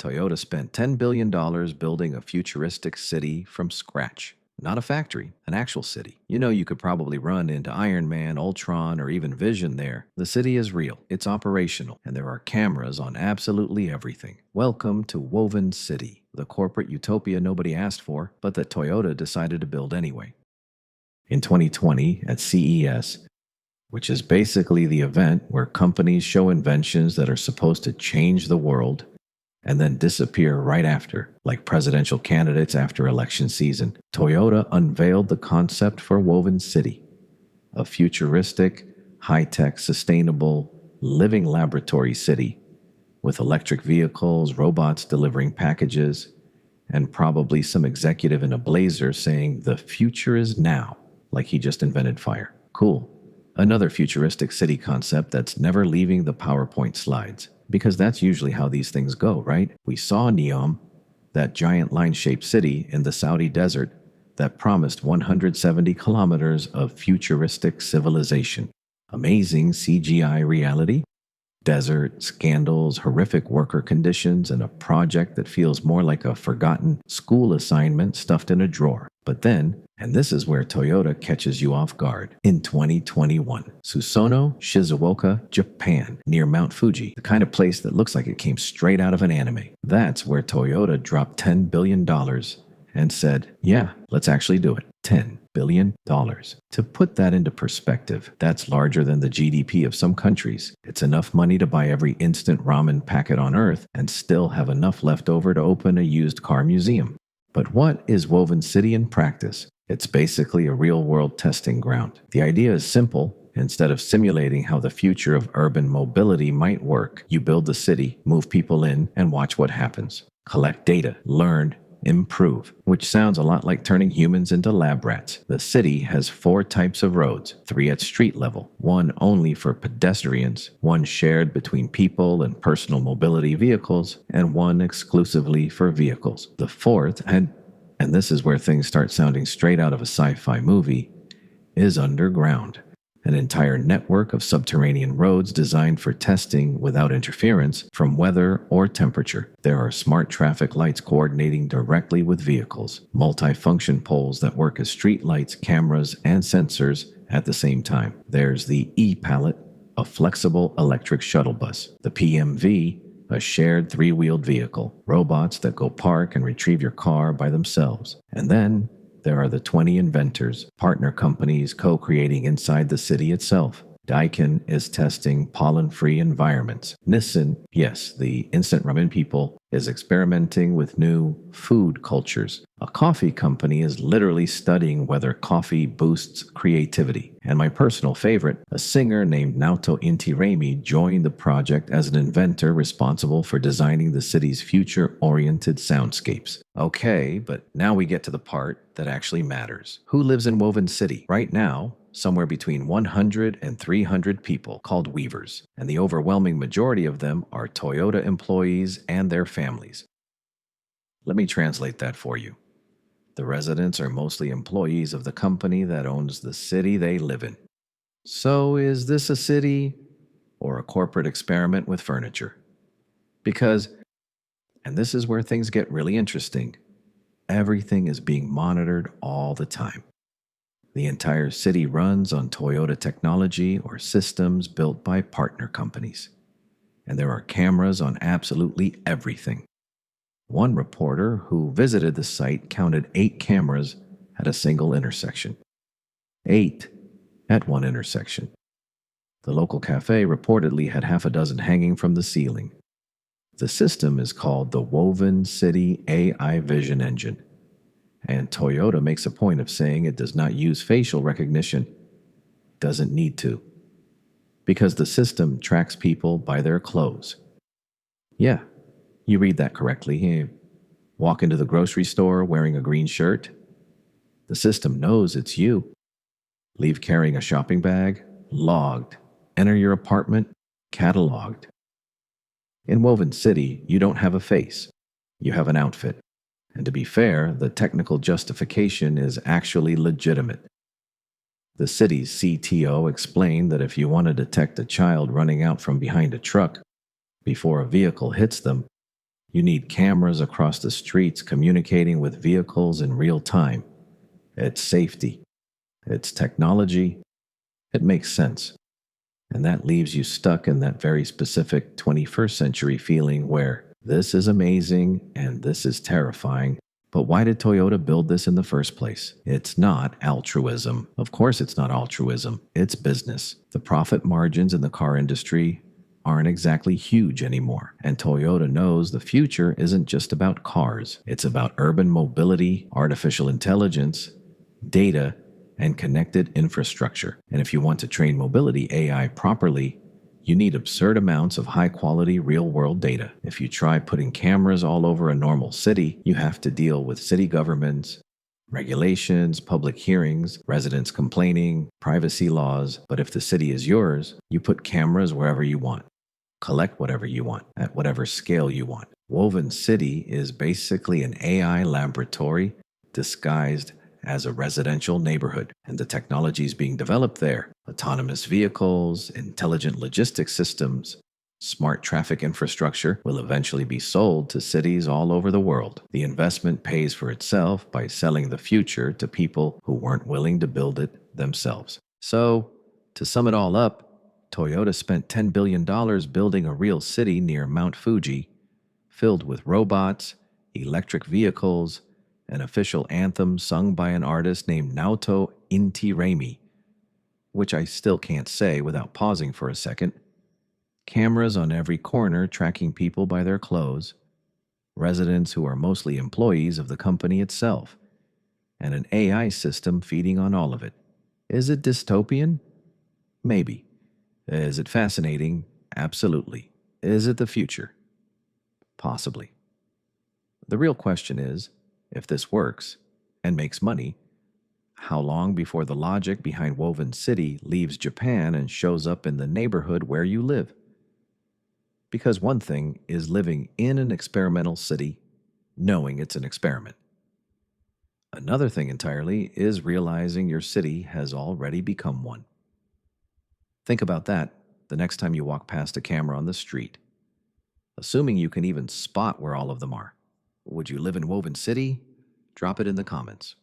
Toyota spent $10 billion building a futuristic city from scratch. Not a factory, an actual city. You know, you could probably run into Iron Man, Ultron, or even Vision there. The city is real, it's operational, and there are cameras on absolutely everything. Welcome to Woven City, the corporate utopia nobody asked for, but that Toyota decided to build anyway. In 2020, at CES, which is basically the event where companies show inventions that are supposed to change the world, and then disappear right after, like presidential candidates after election season, Toyota unveiled the concept for Woven City, a futuristic, high-tech, sustainable, living laboratory city with electric vehicles, robots delivering packages, and probably some executive in a blazer saying, "The future is now," like he just invented fire. Cool. Another futuristic city concept that's never leaving the PowerPoint slides. Because that's usually how these things go, right? We saw Neom, that giant line-shaped city in the Saudi desert that promised 170 kilometers of futuristic civilization. Amazing CGI reality, desert, scandals, horrific worker conditions, and a project that feels more like a forgotten school assignment stuffed in a drawer. But then, and this is where Toyota catches you off guard, in 2021, Susono, Shizuoka, Japan, near Mount Fuji, the kind of place that looks like it came straight out of an anime. That's where Toyota dropped $10 billion and said, yeah, let's actually do it. $10 billion. To put that into perspective, that's larger than the GDP of some countries. It's enough money to buy every instant ramen packet on Earth and still have enough left over to open a used car museum. But what is Woven City in practice? It's basically a real-world testing ground. The idea is simple. Instead of simulating how the future of urban mobility might work, you build the city, move people in, and watch what happens. Collect data, learn, improve, which sounds a lot like turning humans into lab rats. The city has 4 types of roads, 3 at street level, 1 only for pedestrians, 1 shared between people and personal mobility vehicles, and 1 exclusively for vehicles. The 4th, and this is where things start sounding straight out of a sci-fi movie, is underground. An entire network of subterranean roads designed for testing without interference from weather or temperature. There are smart traffic lights coordinating directly with vehicles, multi-function poles that work as street lights, cameras, and sensors at the same time. There's the e-pallet, a flexible electric shuttle bus. The PMV, a shared 3-wheeled vehicle. Robots that go park and retrieve your car by themselves. And then there are the 20 inventors, partner companies co-creating inside the city itself. Daikin is testing pollen-free environments. Nissan, yes, the instant ramen people, is experimenting with new food cultures. A coffee company is literally studying whether coffee boosts creativity. And my personal favorite, a singer named Naoto Intiraymi joined the project as an inventor responsible for designing the city's future-oriented soundscapes. Okay, but now we get to the part that actually matters. Who lives in Woven City? Right now, somewhere between 100 and 300 people called weavers, and the overwhelming majority of them are Toyota employees and their families. Let me translate that for you. The residents are mostly employees of the company that owns the city they live in. So is this a city or a corporate experiment with furniture? Because, and this is where things get really interesting, everything is being monitored all the time. The entire city runs on Toyota technology or systems built by partner companies. And there are cameras on absolutely everything. One reporter who visited the site counted 8 cameras at a single intersection. 8 at one intersection. The local café reportedly had half a dozen hanging from the ceiling. The system is called the Woven City AI Vision Engine. And Toyota makes a point of saying it does not use facial recognition. Doesn't need to. Because the system tracks people by their clothes. Yeah, you read that correctly. You walk into the grocery store wearing a green shirt. The system knows it's you. Leave carrying a shopping bag. Logged. Enter your apartment. Cataloged. In Woven City, you don't have a face. You have an outfit. And to be fair, the technical justification is actually legitimate. The city's CTO explained that if you want to detect a child running out from behind a truck before a vehicle hits them, You need cameras across the streets communicating with vehicles in real time. It's safety, it's technology, it makes sense. And that leaves you stuck in that very specific 21st century feeling where this is amazing and this is terrifying. But why did Toyota build this in the first place? It's not altruism. Of course, it's not altruism. It's business. The profit margins in the car industry aren't exactly huge anymore. And Toyota knows the future isn't just about cars, it's about urban mobility, artificial intelligence, data, and connected infrastructure. And if you want to train mobility AI properly, you need absurd amounts of high-quality real-world data. If you try putting cameras all over a normal city, you have to deal with city governments, regulations, public hearings, residents complaining, privacy laws. But if the city is yours, you put cameras wherever you want, collect whatever you want, at whatever scale you want. Woven City is basically an AI laboratory disguised as a residential neighborhood, and the technologies being developed there, autonomous vehicles, intelligent logistics systems, smart traffic infrastructure, will eventually be sold to cities all over the world. The investment pays for itself by selling the future to people who weren't willing to build it themselves. So, to sum it all up, Toyota spent $10 billion building a real city near Mount Fuji, filled with robots, electric vehicles, an official anthem sung by an artist named Naoto Inti, which I still can't say without pausing for a second, cameras on every corner tracking people by their clothes, residents who are mostly employees of the company itself, and an AI system feeding on all of it. Is it dystopian? Maybe. Is it fascinating? Absolutely. Is it the future? Possibly. The real question is, if this works and makes money, how long before the logic behind Woven City leaves Japan and shows up in the neighborhood where you live? Because one thing is living in an experimental city, knowing it's an experiment. Another thing entirely is realizing your city has already become one. Think about that the next time you walk past a camera on the street. Assuming you can even spot where all of them are. Would you live in Woven City? Drop it in the comments.